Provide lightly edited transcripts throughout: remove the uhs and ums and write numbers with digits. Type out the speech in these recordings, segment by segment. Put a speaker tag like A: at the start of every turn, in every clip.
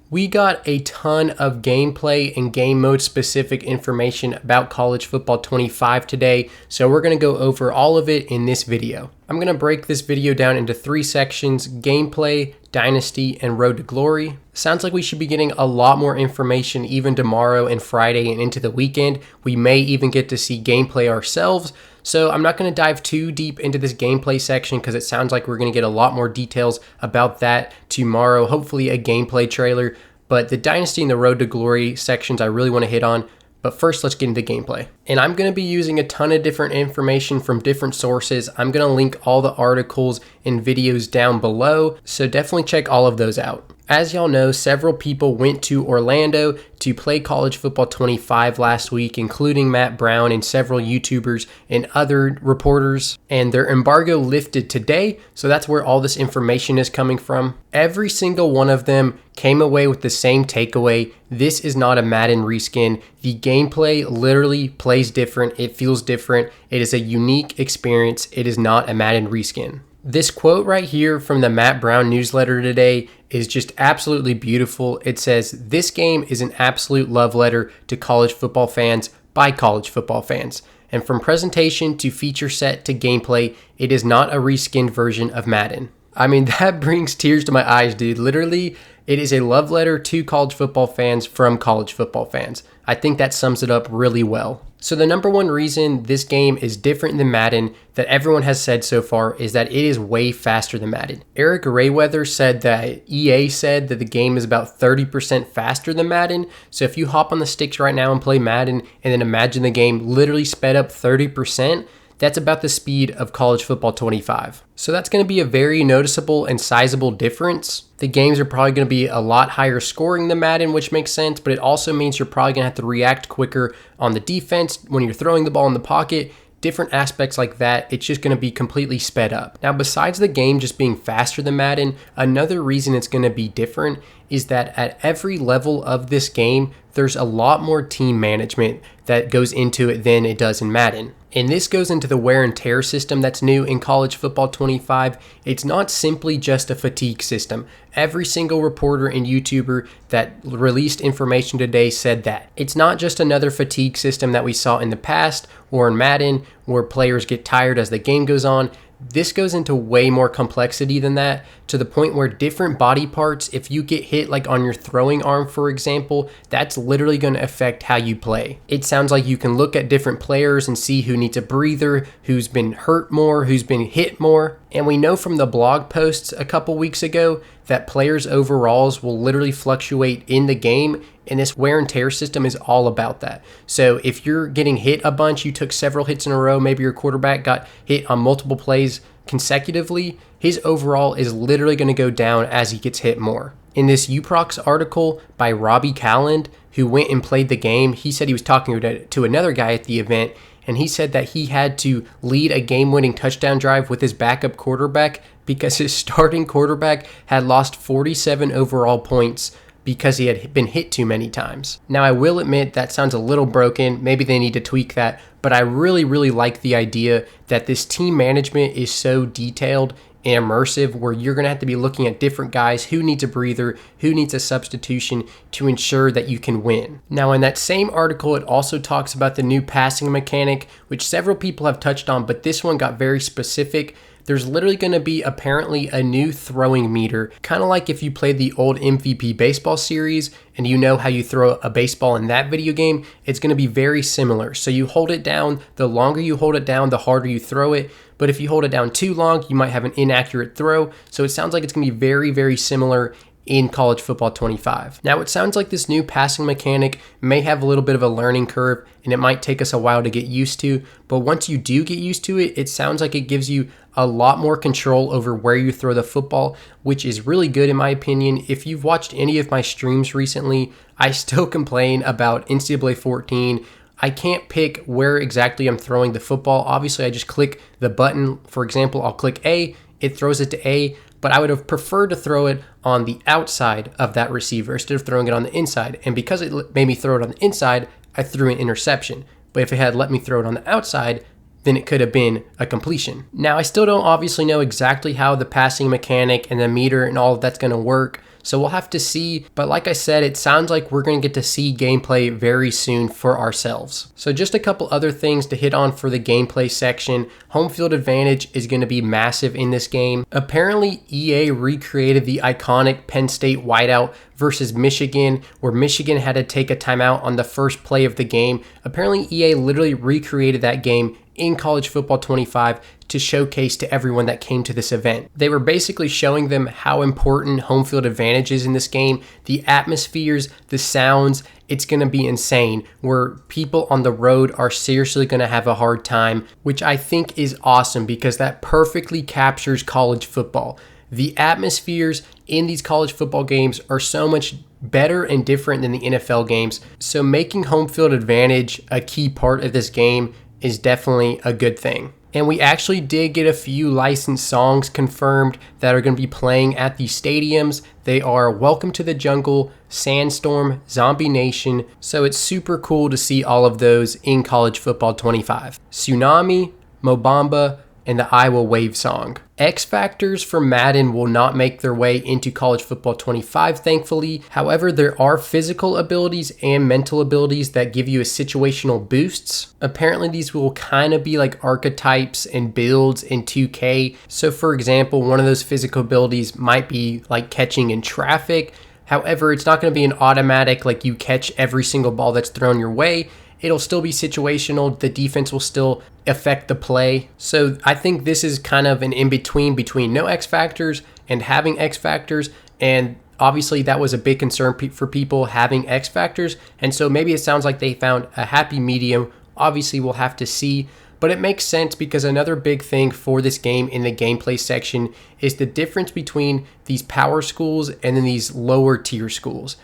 A: We got a ton of gameplay and game mode specific information about College Football 25 today, so we're going to go over all of it in this video. I'm going to break this video down into 3 sections: gameplay, Dynasty, and Road to Glory. Sounds like we should be getting a lot more information even tomorrow and Friday and into the weekend. We may even get to see gameplay ourselves. So I'm not going to dive too deep into this gameplay section because it sounds like we're going to get a lot more details about that tomorrow, hopefully a gameplay trailer. But the Dynasty and the Road to Glory sections I really want to hit on. But first, let's get into gameplay. And I'm going to be using a ton of different information from different sources. I'm going to link all the articles and videos down below, so definitely check all of those out. As y'all know, several people went to Orlando to play College Football 25 last week, including Matt Brown and several YouTubers and other reporters, and their embargo lifted today, so that's where all this information is coming from. Every single one of them came away with the same takeaway: this is not a Madden reskin. The gameplay literally plays different, it feels different, it is a unique experience, it is not a Madden reskin. This quote right here from the Matt Brown newsletter today is just absolutely beautiful. It says, "This game is an absolute love letter to college football fans by college football fans. And from presentation to feature set to gameplay, it is not a reskinned version of Madden." I mean, that brings tears to my eyes, dude. Literally, it is a love letter to college football fans from college football fans. I think that sums it up really well. So the number one reason this game is different than Madden that everyone has said so far is that it is way faster than Madden. Eric Rayweather said that EA said that the game is about 30% faster than Madden. So if you hop on the sticks right now and play Madden and then imagine the game literally sped up 30%, that's about the speed of College Football 25. So that's going to be a very noticeable and sizable difference. The games are probably going to be a lot higher scoring than Madden, which makes sense, but it also means you're probably going to have to react quicker on the defense when you're throwing the ball in the pocket. Different aspects like that, it's just going to be completely sped up. Now, besides the game just being faster than Madden, another reason it's going to be different is that at every level of this game, there's a lot more team management that goes into it than it does in Madden. And this goes into the wear and tear system that's new in College Football 25. It's not simply just a fatigue system. Every single reporter and YouTuber that released information today said that. It's not just another fatigue system that we saw in the past or in Madden where players get tired as the game goes on. This goes into way more complexity than that, to the point where different body parts, if you get hit like on your throwing arm, for example, that's literally going to affect how you play. It sounds like you can look at different players and see who needs a breather, who's been hurt more, who's been hit more. And we know from the blog posts a couple weeks ago that players' overalls will literally fluctuate in the game, and this wear and tear system is all about that. So if you're getting hit a bunch, you took several hits in a row, maybe your quarterback got hit on multiple plays consecutively, his overall is literally going to go down as he gets hit more. In this UProx article by Robbie Calland, who went and played the game, he said he was talking to another guy at the event, and he said that he had to lead a game-winning touchdown drive with his backup quarterback because his starting quarterback had lost 47 overall points because he had been hit too many times. Now, I will admit that sounds a little broken. Maybe they need to tweak that, but I really, really like the idea that this team management is so detailed and immersive, where you're going to have to be looking at different guys, who needs a breather, who needs a substitution, to ensure that you can win. Now, in that same article, it also talks about the new passing mechanic, which several people have touched on, but this one got very specific. There's literally going to be apparently a new throwing meter, kind of like if you played the old MVP baseball series and you know how you throw a baseball in that video game. It's going to be very similar. So you hold it down, the longer you hold it down, the harder you throw it. But if you hold it down too long, you might have an inaccurate throw. So it sounds like it's going to be very, very similar in College Football 25. Now, it sounds like this new passing mechanic may have a little bit of a learning curve, and it might take us a while to get used to, but once you do get used to it, it sounds like it gives you a lot more control over where you throw the football, which is really good in my opinion. If you've watched any of my streams recently, I still complain about NCAA 14. I can't pick where exactly I'm throwing the football. Obviously, I just click the button. For example, I'll click A, it throws it to A, but I would have preferred to throw it on the outside of that receiver instead of throwing it on the inside. And because it made me throw it on the inside, I threw an interception. But if it had let me throw it on the outside, then it could have been a completion. Now, I still don't obviously know exactly how the passing mechanic and the meter and all of that's going to work. So we'll have to see, but like I said, it sounds like we're going to get to see gameplay very soon for ourselves. So just a couple other things to hit on for the gameplay section. Home field advantage is going to be massive in this game. Apparently EA recreated the iconic Penn State whiteout versus Michigan, where Michigan had to take a timeout on the first play of the game. Apparently EA literally recreated that game in College Football 25 to showcase to everyone that came to this event. They were basically showing them how important home field advantage is in this game, the atmospheres, the sounds. It's going to be insane, where people on the road are seriously going to have a hard time, which I think is awesome because that perfectly captures college football. The atmospheres in these college football games are so much better and different than the NFL games. So making home field advantage a key part of this game is definitely a good thing. And we actually did get a few licensed songs confirmed that are going to be playing at the stadiums. They are Welcome to the Jungle, Sandstorm, Zombie Nation. So it's super cool to see all of those in College Football 25. Tsunami, Mobamba, and the Iowa Wave song. X Factors from Madden will not make their way into College Football 25, thankfully. However, there are physical abilities and mental abilities that give you a situational boosts. Apparently, these will kind of be like archetypes and builds in 2K. So for example, one of those physical abilities might be like catching in traffic. However, it's not going to be an automatic, like you catch every single ball that's thrown your way. It'll still be situational. The defense will still affect the play. So I think this is kind of an in-between between no X Factors and having X Factors. And obviously that was a big concern for people having X Factors. And so maybe it sounds like they found a happy medium. Obviously we'll have to see. But it makes sense because another big thing for this game in the gameplay section is the difference between these power schools and then these lower tier schools.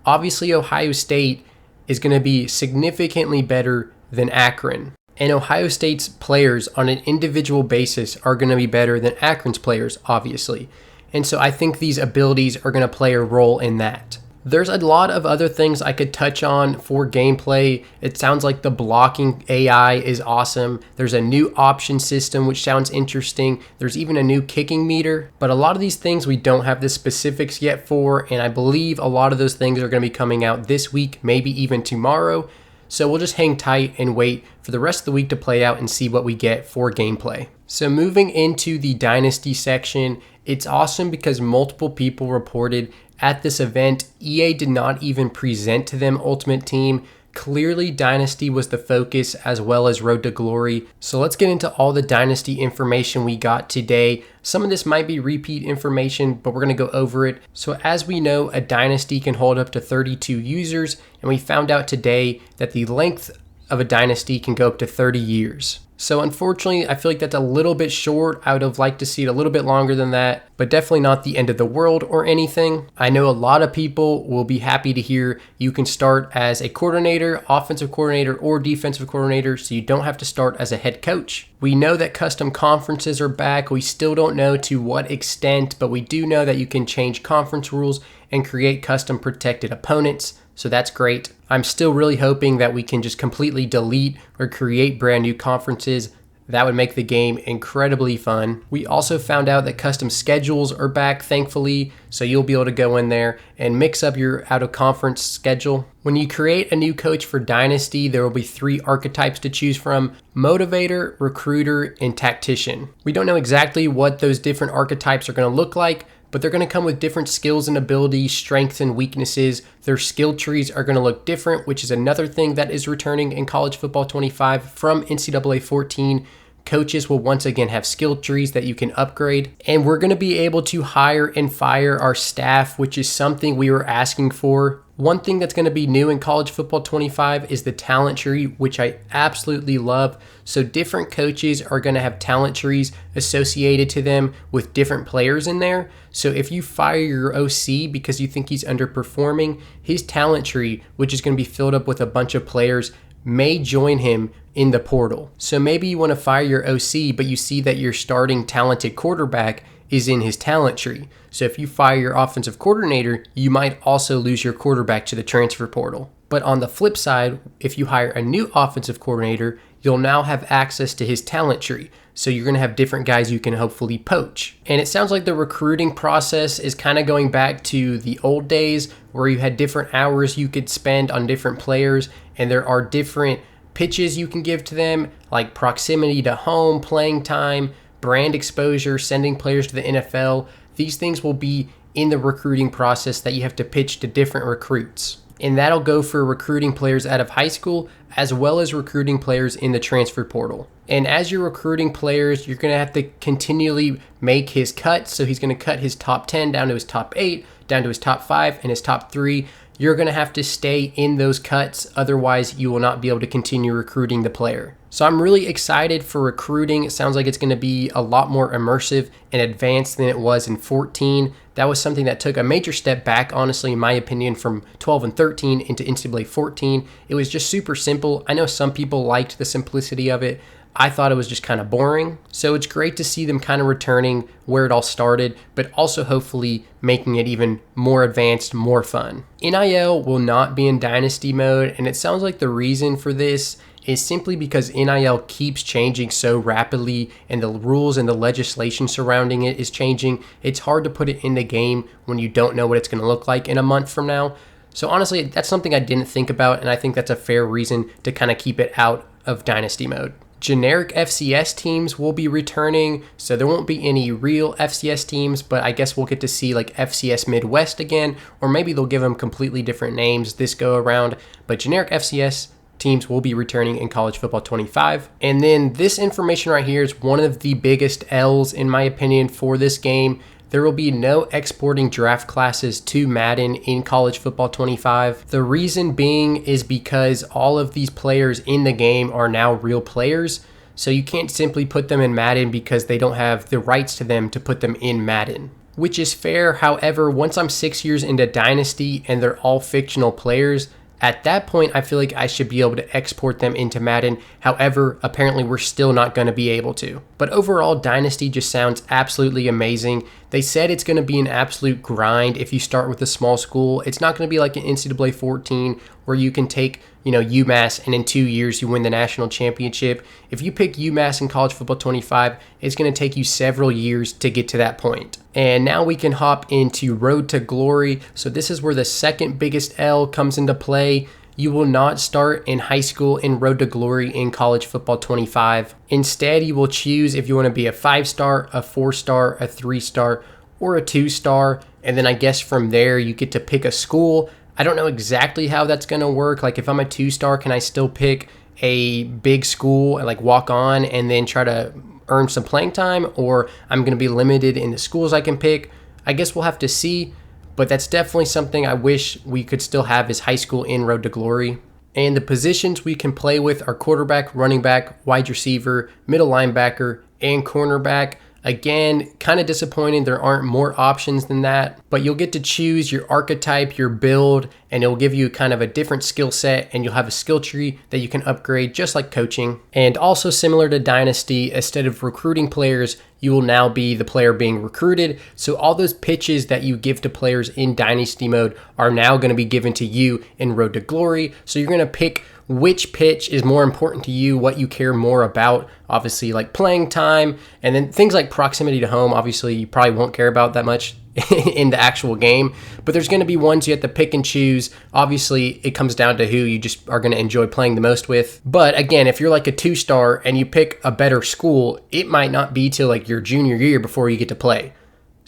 A: Obviously Ohio State is going to be significantly better than Akron. And Ohio State's players on an individual basis are going to be better than Akron's players, obviously. And so I think these abilities are going to play a role in that. There's a lot of other things I could touch on for gameplay. It sounds like the blocking AI is awesome. There's a new option system, which sounds interesting. There's even a new kicking meter. But a lot of these things we don't have the specifics yet for, and I believe a lot of those things are going to be coming out this week, maybe even tomorrow. So we'll just hang tight and wait for the rest of the week to play out and see what we get for gameplay. So moving into the Dynasty section, it's awesome because multiple people reported at this event, EA did not even present to them Ultimate Team. Clearly, Dynasty was the focus as well as Road to Glory. So let's get into all the Dynasty information we got today. Some of this might be repeat information, but we're going to go over it. So as we know, a Dynasty can hold up to 32 users, and we found out today that the length of a Dynasty can go up to 30 years. So unfortunately, I feel like that's a little bit short. I would have liked to see it a little bit longer than that, but definitely not the end of the world or anything. I know a lot of people will be happy to hear you can start as a coordinator, offensive coordinator, or defensive coordinator, so you don't have to start as a head coach. We know that custom conferences are back. We still don't know to what extent, but we do know that you can change conference rules and create custom protected opponents. So that's great. I'm still really hoping that we can just completely delete or create brand new conferences. That would make the game incredibly fun. We also found out that custom schedules are back, thankfully, so you'll be able to go in there and mix up your out-of-conference schedule. When you create a new coach for Dynasty, there will be 3 archetypes to choose from: motivator, recruiter, and tactician. We don't know exactly what those different archetypes are going to look like, but they're going to come with different skills and abilities, strengths and weaknesses. Their skill trees are going to look different, which is another thing that is returning in College Football 25 from NCAA 14. Coaches will once again have skill trees that you can upgrade, and we're going to be able to hire and fire our staff, which is something we were asking for. One thing that's going to be new in College Football 25 is the talent tree, which I absolutely love. So different coaches are going to have talent trees associated to them with different players in there. So if you fire your OC because you think he's underperforming, his talent tree, which is going to be filled up with a bunch of players, may join him in the portal. So maybe you want to fire your OC, but you see that your starting talented quarterback is in his talent tree. So if you fire your offensive coordinator, you might also lose your quarterback to the transfer portal. But on the flip side, if you hire a new offensive coordinator, you'll now have access to his talent tree. So you're going to have different guys you can hopefully poach. And it sounds like the recruiting process is kind of going back to the old days where you had different hours you could spend on different players, and there are different pitches you can give to them, like proximity to home, playing time, brand exposure, sending players to the NFL. These things will be in the recruiting process that you have to pitch to different recruits. And that'll go for recruiting players out of high school as well as recruiting players in the transfer portal. And as you're recruiting players, you're going to have to continually make his cuts. So he's going to cut his top 10 down to his top 8, down to his top 5, and his top 3. You're going to have to stay in those cuts. Otherwise, you will not be able to continue recruiting the player. So I'm really excited for recruiting. It sounds like it's going to be a lot more immersive and advanced than it was in 14. That was something that took a major step back, honestly, in my opinion, from 12 and 13 into NCAA 14. It was just super simple. I know some people liked the simplicity of it. I thought it was just kind of boring. So it's great to see them kind of returning where it all started, but also hopefully making it even more advanced, more fun. NIL will not be in Dynasty mode, and it sounds like the reason for this is simply because NIL keeps changing so rapidly and the rules and the legislation surrounding it is changing. It's hard to put it in the game when you don't know what it's going to look like in a month from now. So honestly, that's something I didn't think about, and I think that's a fair reason to kind of keep it out of Dynasty mode. Generic FCS teams will be returning, so there won't be any real FCS teams, but I guess we'll get to see like FCS Midwest again, or maybe they'll give them completely different names this go around, but generic FCS teams will be returning in College Football 25. And then this information right here is one of the biggest L's in my opinion for this game. There will be no exporting draft classes to Madden in College Football 25. The reason being is because all of these players in the game are now real players. So you can't simply put them in Madden because they don't have the rights to them to put them in Madden, which is fair. However, once I'm 6 years into Dynasty and they're all fictional players, at that point, I feel like I should be able to export them into Madden. However, apparently we're still not going to be able to. But overall, Dynasty just sounds absolutely amazing. They said it's going to be an absolute grind if you start with a small school. It's not going to be like an NCAA 14 where you can take, UMass and in 2 years you win the national championship. If you pick UMass in College Football 25, it's going to take you several years to get to that point. And now we can hop into Road to Glory. So this is where the second biggest L comes into play. You will not start in high school in Road to Glory in College Football 25. Instead, you will choose if you want to be a 5-star, a 4-star, a 3-star, or a 2-star. And then I guess from there, you get to pick a school. I don't know exactly how that's going to work. Like if I'm a 2-star, can I still pick a big school and like walk on and then try to earn some playing time? Or I'm going to be limited in the schools I can pick? I guess we'll have to see. But that's definitely something I wish we could still have as high school in Road to Glory. And the positions we can play with are quarterback, running back, wide receiver, middle linebacker, and cornerback. Again, kind of disappointing there aren't more options than that, but you'll get to choose your archetype, your build, and it'll give you kind of a different skill set, and you'll have a skill tree that you can upgrade just like coaching. And also similar to Dynasty, instead of recruiting players, you will now be the player being recruited. So all those pitches that you give to players in Dynasty mode are now going to be given to you in Road to Glory. So you're going to pick which pitch is more important to you, what you care more about, obviously like playing time, and then things like proximity to home, obviously you probably won't care about that much in the actual game, but there's going to be ones you have to pick and choose. Obviously, it comes down to who you just are going to enjoy playing the most with. But again, if you're like a 2-star and you pick a better school, it might not be till like your junior year before you get to play.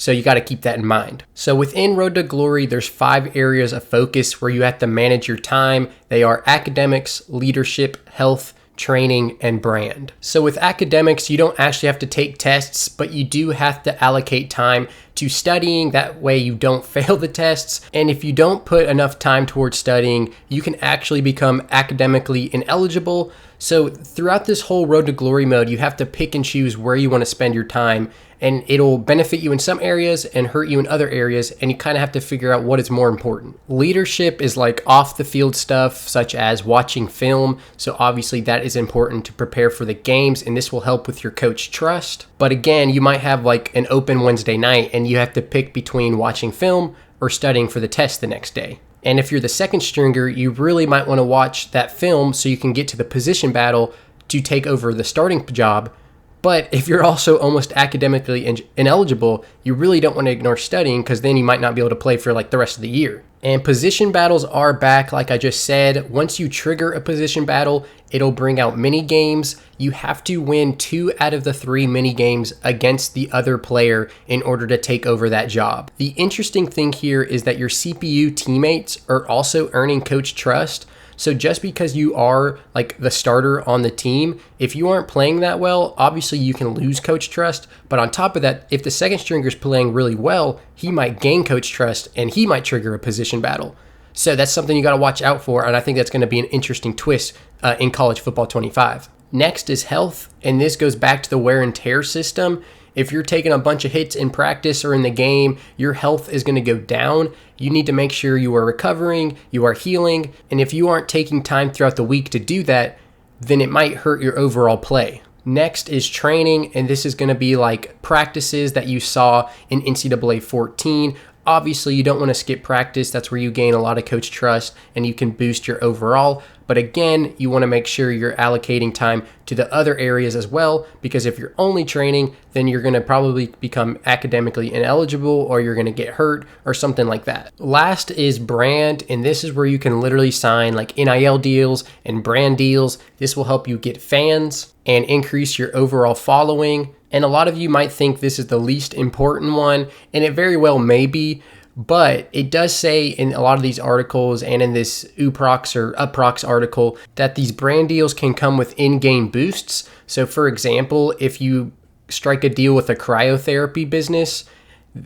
A: So you got to keep that in mind. So within Road to Glory, there's 5 areas of focus where you have to manage your time. They are academics, leadership, health, training, and brand. So with academics, you don't actually have to take tests, but you do have to allocate time to studying. That way you don't fail the tests. And if you don't put enough time towards studying, you can actually become academically ineligible. So throughout this whole Road to Glory mode, you have to pick and choose where you want to spend your time, and it'll benefit you in some areas and hurt you in other areas, and you kind of have to figure out what is more important. Leadership is like off the field stuff, such as watching film. So obviously that is important to prepare for the games, and this will help with your coach trust. But again, you might have like an open Wednesday night and you have to pick between watching film or studying for the test the next day. And if you're the second stringer, you really might want to watch that film so you can get to the position battle to take over the starting job. But if you're also almost academically ineligible, you really don't want to ignore studying, because then you might not be able to play for like the rest of the year. And position battles are back, like I just said. Once you trigger a position battle, it'll bring out mini games. You have to win 2 out of the 3 mini games against the other player in order to take over that job. The interesting thing here is that your CPU teammates are also earning coach trust. So just because you are like the starter on the team, if you aren't playing that well, obviously you can lose coach trust. But on top of that, if the second stringer is playing really well, he might gain coach trust and he might trigger a position battle. So that's something you got to watch out for. And I think that's going to be an interesting twist in college football 25. Next is health. And this goes back to the wear and tear system. If you're taking a bunch of hits in practice or in the game, your health is going to go down. You need to make sure you are recovering, you are healing, and if you aren't taking time throughout the week to do that, then it might hurt your overall play. Next is training, and this is going to be like practices that you saw in NCAA 14. Obviously, you don't want to skip practice. That's where you gain a lot of coach trust and you can boost your overall. But again, you want to make sure you're allocating time to the other areas as well, because if you're only training, then you're going to probably become academically ineligible or you're going to get hurt or something like that. Last is brand, and this is where you can literally sign like NIL deals and brand deals. This will help you get fans and increase your overall following. And a lot of you might think this is the least important one, and it very well may be, but it does say in a lot of these articles and in this Uproxx or Uproxx article that these brand deals can come with in-game boosts. So for example, if you strike a deal with a cryotherapy business,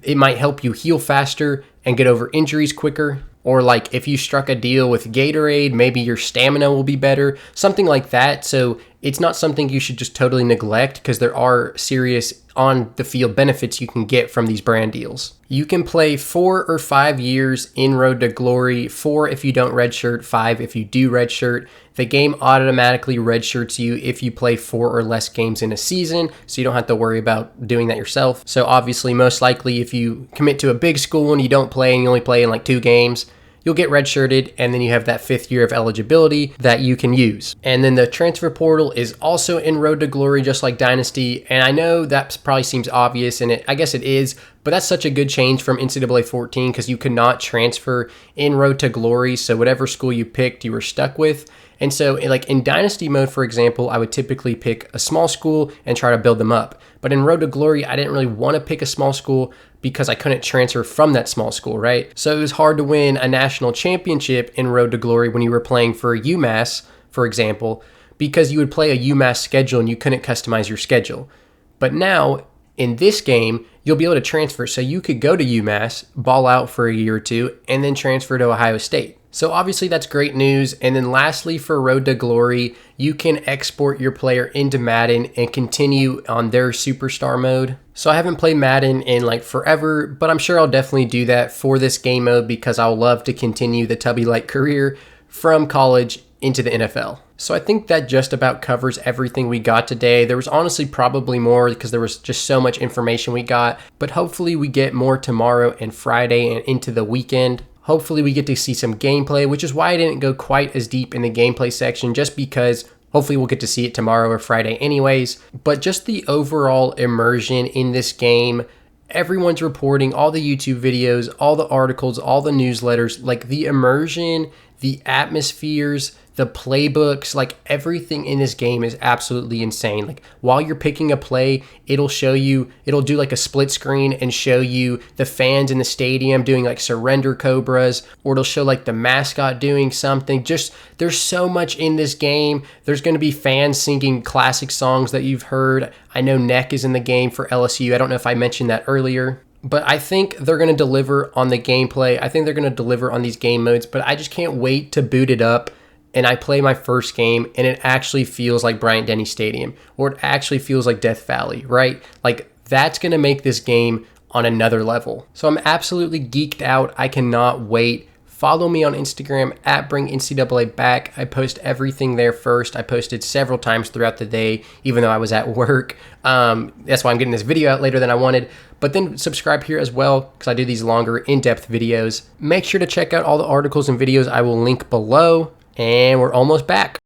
A: it might help you heal faster and get over injuries quicker. Or like if you struck a deal with Gatorade, maybe your stamina will be better, something like that. So it's not something you should just totally neglect, because there are serious on the field benefits you can get from these brand deals. You can play 4 or 5 years in Road to Glory, 4 if you don't redshirt, 5 if you do redshirt. The game automatically redshirts you if you play 4 or less games in a season, so you don't have to worry about doing that yourself. So obviously, most likely if you commit to a big school and you don't play and you only play in like 2 games, you'll get redshirted, and then you have that 5th year of eligibility that you can use. And then the transfer portal is also in Road to Glory, just like Dynasty. And I know that probably seems obvious, and I guess it is, but that's such a good change from NCAA 14, because you could not transfer in Road to Glory. So whatever school you picked, you were stuck with. And so like in Dynasty mode, for example, I would typically pick a small school and try to build them up. But in Road to Glory, I didn't really want to pick a small school because I couldn't transfer from that small school, right? So it was hard to win a national championship in Road to Glory when you were playing for UMass, for example, because you would play a UMass schedule and you couldn't customize your schedule. But now, in this game, you'll be able to transfer. So you could go to UMass, ball out for a year or 2, and then transfer to Ohio State. So obviously that's great news. And then lastly, for Road to Glory, you can export your player into Madden and continue on their superstar mode. So I haven't played Madden in like forever, but I'm sure I'll definitely do that for this game mode, because I'll love to continue the Tubby Light career from college into the NFL. So I think that just about covers everything we got today. There was honestly probably more, because there was just so much information we got, but hopefully we get more tomorrow and Friday and into the weekend. Hopefully we get to see some gameplay, which is why I didn't go quite as deep in the gameplay section, just because hopefully we'll get to see it tomorrow or Friday anyways. But just the overall immersion in this game, everyone's reporting, all the YouTube videos, all the articles, all the newsletters, like the immersion, the atmospheres, the playbooks, like everything in this game is absolutely insane. Like while you're picking a play, it'll show you, it'll do like a split screen and show you the fans in the stadium doing like surrender cobras, or it'll show like the mascot doing something. Just there's so much in this game. There's going to be fans singing classic songs that you've heard. I know Neck is in the game for LSU. I don't know if I mentioned that earlier. But I think they're going to deliver on the gameplay. I think they're going to deliver on these game modes, but I just can't wait to boot it up and I play my first game and it actually feels like Bryant-Denny Stadium, or it actually feels like Death Valley, right? Like that's going to make this game on another level. So I'm absolutely geeked out. I cannot wait Follow me on Instagram at BringNCAA Back. I post everything there first. I posted several times throughout the day, even though I was at work. That's why I'm getting this video out later than I wanted. But then subscribe here as well, because I do these longer, in-depth videos. Make sure to check out all the articles and videos I will link below. And we're almost back.